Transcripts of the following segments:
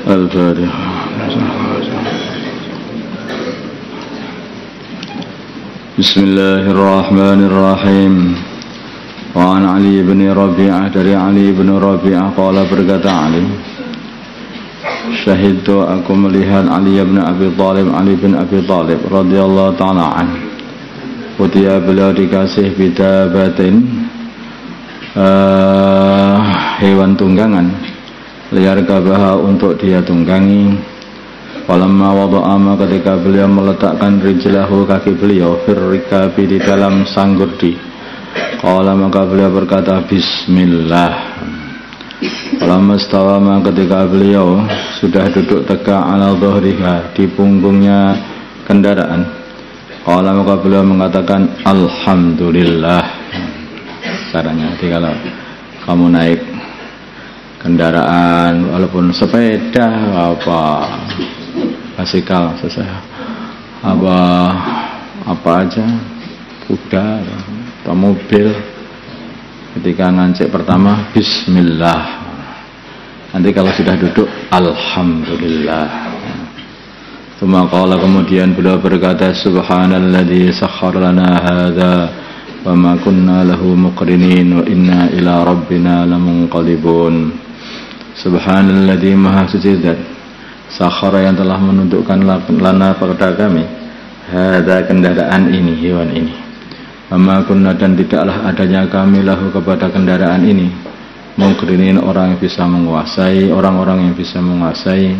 Al-Fatihah. Bismillahirrahmanirrahim. Wa an Ali bin Rabi'ah, dari Ali bin Rabi'ah qala, berkata Ali, syahidtu, aku melihat Ali bin Abi Thalib, Ali bin Abi Thalib radhiyallahu ta'ala an. Utiya, beliau dikasih bidabatin, hewan tunggangan, liar kabaha, untuk dia tunggangi. Walamma wada'ama, ketika beliau meletakkan rijlahu, kaki beliau, firrikabi, di dalam sanggurdi. Qala, maka beliau berkata bismillah. Walamma stawama, ketika beliau sudah duduk tegak, ala dhuhriha, di punggungnya kendaraan. Qala, maka beliau mengatakan alhamdulillah. Caranya, jadi kalau kamu naik kendaraan, walaupun sepeda, apa basikal, apa aja, kuda atau mobil, ketika ngancik pertama bismillah, nanti kalau sudah duduk alhamdulillah. Tsumma qala, kemudian beliau berkata subhanalladzi sakhkhara lana hadza wa ma kunna lahu muqrinin wa inna ila rabbina lamunqalibun. Subhanalladzi, maha suci zat, sakhara, yang telah menunjukkan lana kepada kami, hadza, kendaraan ini, hewan ini, amma kunna, dan tidaklah adanya kami, lahu, kepada kendaraan ini, muqrinin, orang yang bisa menguasai, orang-orang yang bisa menguasai,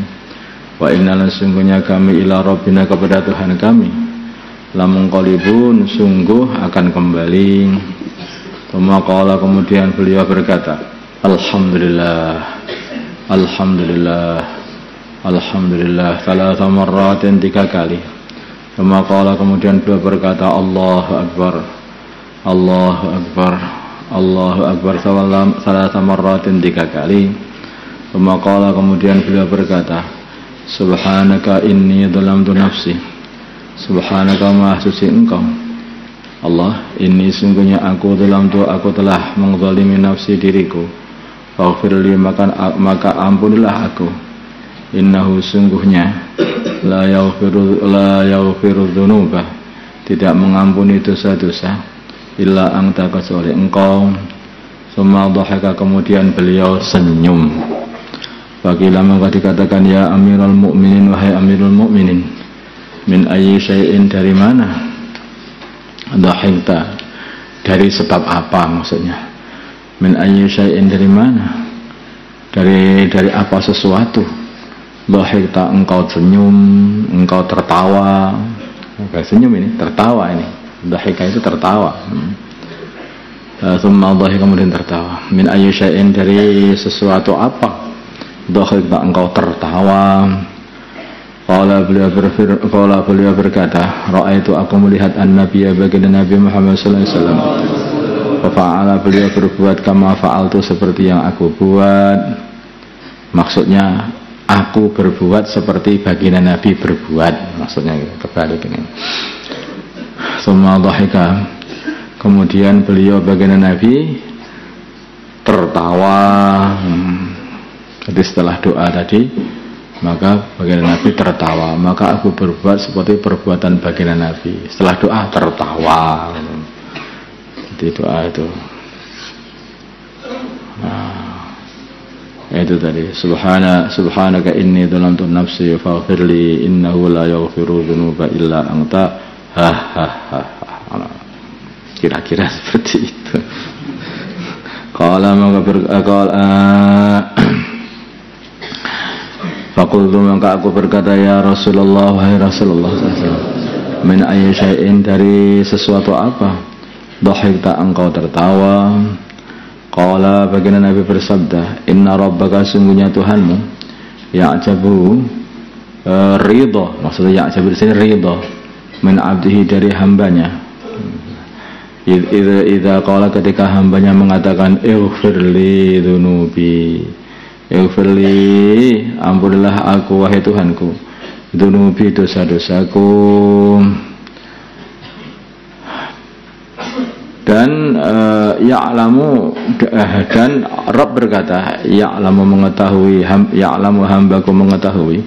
wa inna, sungguhnya kami, ila rabbina, kepada Tuhan kami, lamunqalibun, sungguh akan kembali. Tsumma qala, kemudian beliau berkata alhamdulillah, alhamdulillah, alhamdulillah, thalatha marratin, 3 kali. Tsumma qala, kemudian beliau berkata Allahu akbar, Allahu akbar, Allahu akbar, thalatha marratin, 3 kali. Tsumma qala, kemudian beliau berkata subhanaka inni dhalamtu nafsi, subhanaka, maha suci engkau Allah, ini sungguhnya aku dhalamtu, aku telah mengzalimi nafsi, diriku. Faghfirli, maka ampunilah aku. Innahu, sungguhnya, la yaghfiru dzunuba, tidak mengampuni dosa-dosa, illa anta, kecuali engkau. Tsumma dhahaka, kemudian beliau senyum. Faqila, maka dikatakan ya Amirul Mukminin, wahai Amirul Mukminin, min ayyi syai'in, dari mana? Dhahikta, dari sebab apa, maksudnya. Min ayyi syai'in, dari mana? Dari apa sesuatu. Dhahikta, engkau senyum, engkau tertawa. Bukan senyum ini, tertawa ini. Dhahika itu tertawa. Tsumma dhahika, kemudian tertawa. Min ayyi syai'in, dari sesuatu apa? Dhahikta, engkau tertawa. Qala, beliau berkata, ra'aitu, aku melihat an-nabiyya, baginda Nabi Muhammad sallallahu alaihi wasallam. Fa'ala, beliau berbuat kama fa'altu, seperti yang aku buat. Maksudnya aku berbuat seperti baginda Nabi berbuat, maksudnya kebalik ini. Tsumma dhahika, kemudian beliau, baginda Nabi, tertawa. Jadi setelah doa tadi, maka baginda Nabi tertawa, maka aku berbuat seperti perbuatan baginda Nabi. Setelah doa tertawa. Jadi doa itu. Itu tadi. Subhanaka inni dhalamtu nafsi faghfirli innahu la yaghfiru dzunuba illa anta. Kira-kira seperti itu. Qala, maka Fakultu, maka aku berkata ya Rasulullah, wahai Rasulullah SAW, min ayyi syai'in, dari sesuatu apa? Dhahikta, engkau tertawa. Qala, baginda Nabi bersabda, inna rabbaka, sungguhnya Tuhanmu, ya'jabu, ridha, maksudnya ya'jabu di sini ridha, min abdihi, dari hambanya. Idza qala, ketika hambanya mengatakan ighfirli dzunubi, ighfirli, ampunilah aku, wahai Tuhanku, dzunubi, dosa-dosaku. Dan ya'lamu dan Rabb berkata, ya'lamu mengetahui, ya'lamu hambaku mengetahui,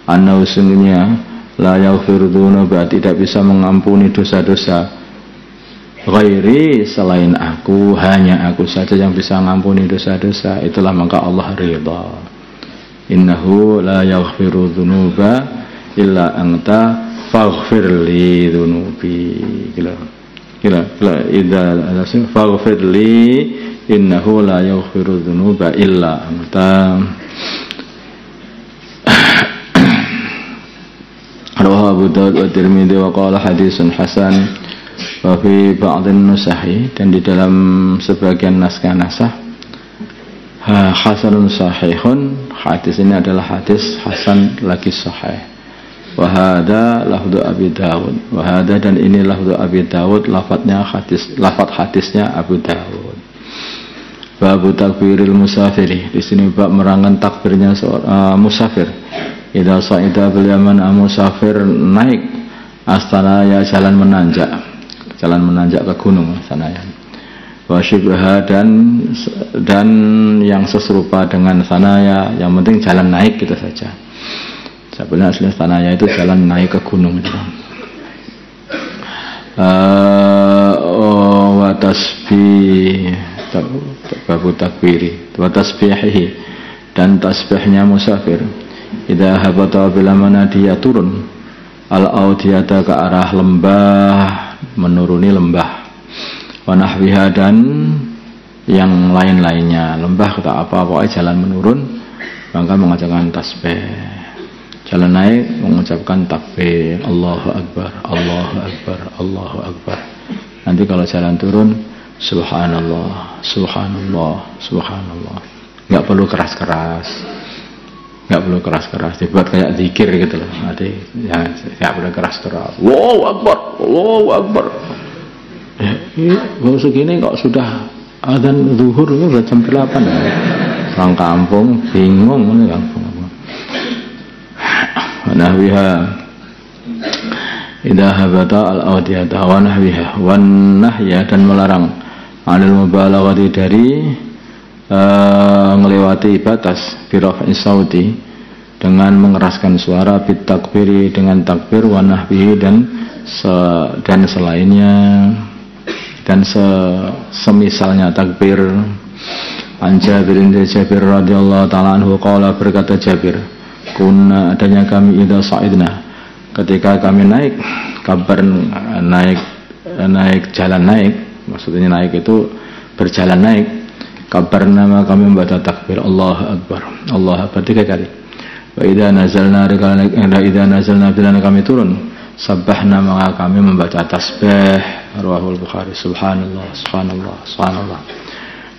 anna sungguhnya la yaghfiru dzunuba tidak bisa mengampuni dosa-dosa ghairi selain aku, hanya aku saja yang bisa mengampuni dosa-dosa. Itulah maka Allah ridha. Innahu la yaghfiru dzunuba illa anta faghfirli dzunubi. Kila idza faghfirli innahu la yaghfiru dzunuba illa anta. Rawahu Abu Dawud wa Tirmidzi wa qala hadisun hasan wa fi ba'dhin nusahi, dan di dalam sebagian naskah-naskah hasanun sahihun, hadis ini adalah hadis hasan lagi sahih. Wa hadza lafdhu Abi Dawud, wa hadza dan ini lafdhu Abi Dawud, lafaz hadisnya Abu Dawud. Babu takbiril musafiri, di sini bab menerangkan takbirnya musafir. Idza sa'ida bil yaman, musafir naik astanaya jalan menanjak ke gunung sanaya. Wa syibha dan yang seserupa dengan sanaya, yang penting jalan naik gitu saja. Sebenarnya asli sanaya itu jalan naik ke gunung itu. Wa tasbih babu takbiri wa tasbihihi, dan tasbihnya musafir. Idza habata bila mana dia turun al-audiyata ke arah lembah, menuruni lembah, wa nahwiha dan yang lain-lainnya. Lembah kata apa, pokoknya jalan menurun maka mengucapkan tasbih. Jalan naik mengucapkan takbir, Allahu Akbar, Allahu Akbar, Allahu Akbar. Nanti kalau jalan turun, Subhanallah, Subhanallah, Subhanallah. Nggak perlu keras-keras, dibuat kayak zikir gitu loh. Nanti ya, nggak perlu keras-keras. Allahu Akbar, Allahu Akbar. Baru segini kok sudah adzan zuhur, ini udah jam 8. Orang kampung bingung ini kampung. Nahwiha idza habata al-audiyata wa nahwiha wan nahya, dan melarang anil mubalaghati dari melewati batas biraf'i sauti dengan mengeraskan suara, bit takbiri dengan takbir, wa nahwihi dan selainnya dan semisalnya takbir. An Jabirin dari Jabir radhiyallahu ta'ala anhu qala, berkata Jabir, kunna adanya kami idza sa'idna, ketika kami naik kabar naik jalan naik, maksudnya naik itu berjalan naik, kabar nama kami membaca takbir Allahu Akbar, Allahu Akbar 3 kali. Wa idza nazalna bila kami turun, sabbahna maka kami membaca tasbih. Rawahul Bukhari. Subhanallah, subhanallah, subhanallah.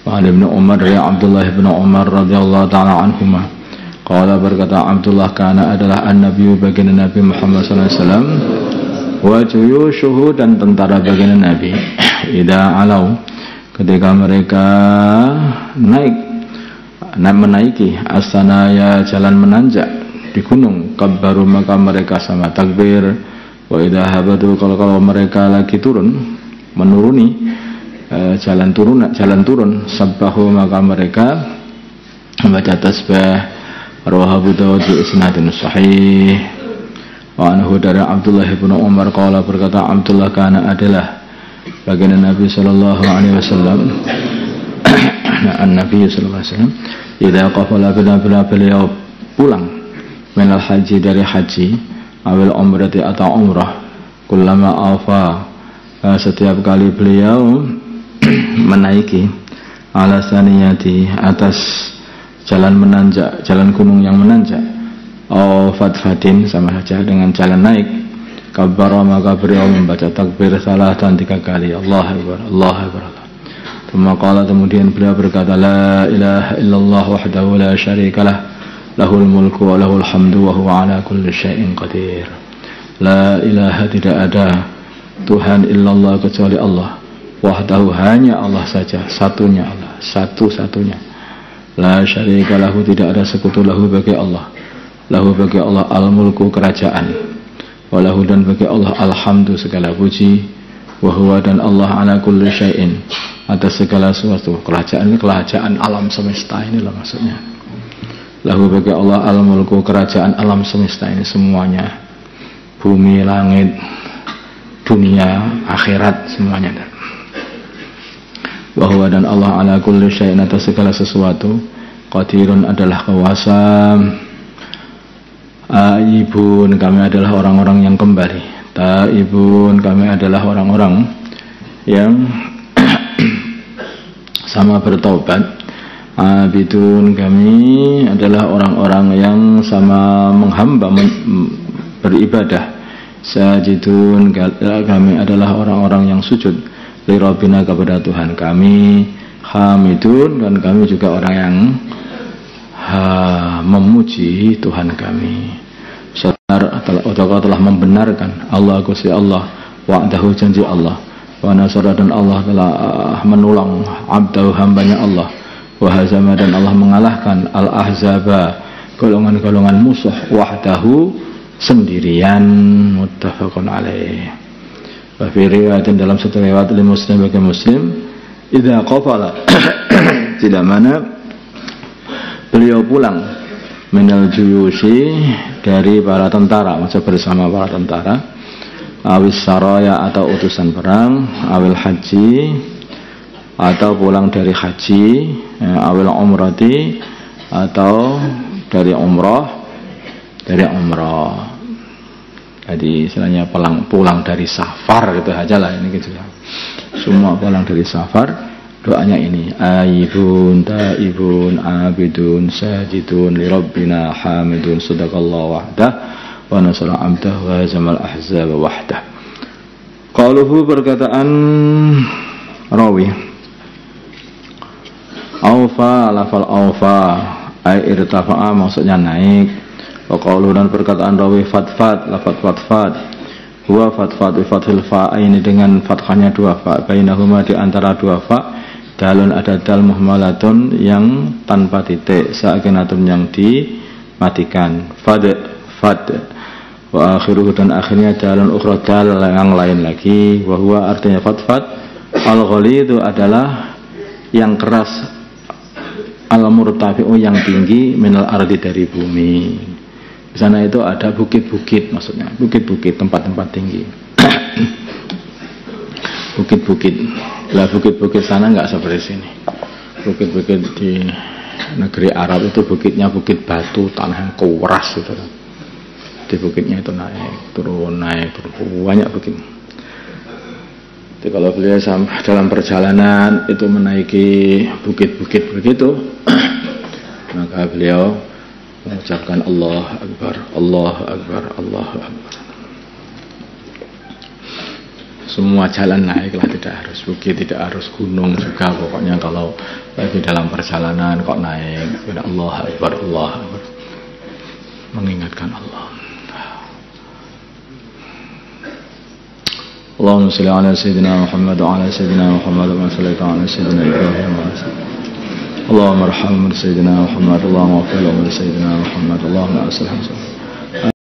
Wa Ibnu Umar, ya Abdullah bin Umar radhiyallahu ta'ala anhuma, qala berkata Abdullah, kana adalah an-nabiyyu baginda Nabi Muhammad sallallahu alaihi wasallam, wa juyushuhu dan tentara baginda Nabi, idza alau ketika mereka menaiki asanaya jalan menanjak di gunung, kabbaru maka mereka sama takbir. Wa idza habatu, kalau mereka lagi turun menuruni jalan turun, sabbahu maka mereka membaca tasbih. Rawahu Abu Dawud bi isnadin sahih. Wa anhu dari Abdullah bin Umar qala, berkata Abdullah, kana adalah baginda Nabi sallallahu alaihi wasallam an-Nabi sallallahu alaihi wasallam idza qafala bila beliau pulang minal haji dari haji, awil umrati atau umrah, kullama afa setiap kali beliau menaiki ala saniyati atas jalan menanjak, jalan gunung yang menanjak, fatfatin sama saja dengan jalan naik, kabbara maka beliau membaca takbir salatan 3 kali, Allahu Akbar, Allahu Akbar. Kemudian beliau berkata, la ilaha illallah wahdahu la syarikalah, lahul mulku wa lahul hamdu wa huwa ala kulli syai'in qadir. La ilaha, tidak ada Tuhan illallah kecuali Allah, wahdahu hanya Allah saja, satunya Allah, satu-satunya. La syarika lahu, tidak ada sekutu, lahu bagi Allah, lahu bagi Allah al-mulku kerajaan, walahu dan bagi Allah alhamdu segala puji, wa huwa dan Allah ala kulli syai'in, atas segala sesuatu. Kerajaan alam semesta inilah maksudnya. Lahu bagi Allah al-mulku, kerajaan alam semesta ini semuanya, bumi, langit, dunia, akhirat, semuanya. Wa huwa dan Allah ala kulli syai'in, atas segala sesuatu. Qadirun adalah kuasa. Aibun, kami adalah orang-orang yang kembali. Taibun, kami adalah orang-orang yang sama bertaubat. Abidun, kami adalah orang-orang yang sama menghamba, beribadah. Sajidun, kami adalah orang-orang yang sujud li Rabbina, kepada Tuhan kami. Hamidun, dan kami juga orang yang memuji Tuhan kami. Sadar telah membenarkan Allah Gusti Allah, wa'dahu, janji Allah, wa nasara, dan Allah telah menolong abdahu, hambanya Allah, wa hazama, dan Allah mengalahkan al-ahzaba, golongan-golongan musuh, wahdahu, sendirian. Muttafaqun alaih. Wa fi riwayatin, dalam satu riwayat li Muslim, bagi Muslim, idza qafala tidak mana beliau pulang minal juyusi, dari para tentara, maksud bersama para tentara, awis saraya, atau utusan perang, awil haji, atau pulang dari haji, awil umrati, atau dari umrah, jadi istilahnya pulang dari safar, gitu aja lah ini gitu. Semua pulang dari safar. Doanya ini, aibun, taibun, abidun, sajidun, li Rabbina hamidun, sadaqallahu wahdah, wa nasara amdah, wa hazamal ahzab wahdah. Qauluhu, perkataan rawi, awfa, lafal awfa, ay irtafa'a, maksudnya naik. Wa qauluhu, dan perkataan rawi fatfat, lafal fatfat, huwa fatfat bi fathil fa, ini dengan fathahnya dua fa, bainahuma, di antara dua fa. Dalun, ada dal muhmalatun yang tanpa titik, sakinatun yang dimatikan, fad, wa akhiruhu, dan akhirnya dalun ukhra, dal yang lain lagi, wa huwa, artinya fatfat, al-ghalidu, adalah yang keras, al-murtafi'u, yang tinggi, minal ardi, dari bumi. Di sana itu ada bukit-bukit, maksudnya bukit-bukit, tempat-tempat tinggi. Bukit-bukit. Lah bukit-bukit sana nggak seperti sini. Bukit-bukit di negeri Arab itu bukitnya bukit batu, tanah yang keras gitu. Di bukitnya itu naik turun, banyak bukit. Jadi kalau beliau dalam perjalanan itu menaiki bukit-bukit begitu, maka beliau mengucapkan Allah Akbar, Allah Akbar, Allah Akbar. Semua jalan naiklah, tidak harus bukit, tidak harus gunung juga. Pokoknya kalau lagi dalam perjalanan kok naik, Allah Akbar, Allah Akbar, mengingatkan Allah. Allahumma salli ala sayyidina Muhammad wa ala sayyidina Muhammad wa sallaita ala sayyidina Ibrahim wa Allahumma arham sayyidina Muhammad, Allahumma afil sayyidina Muhammad, Allahumma aslih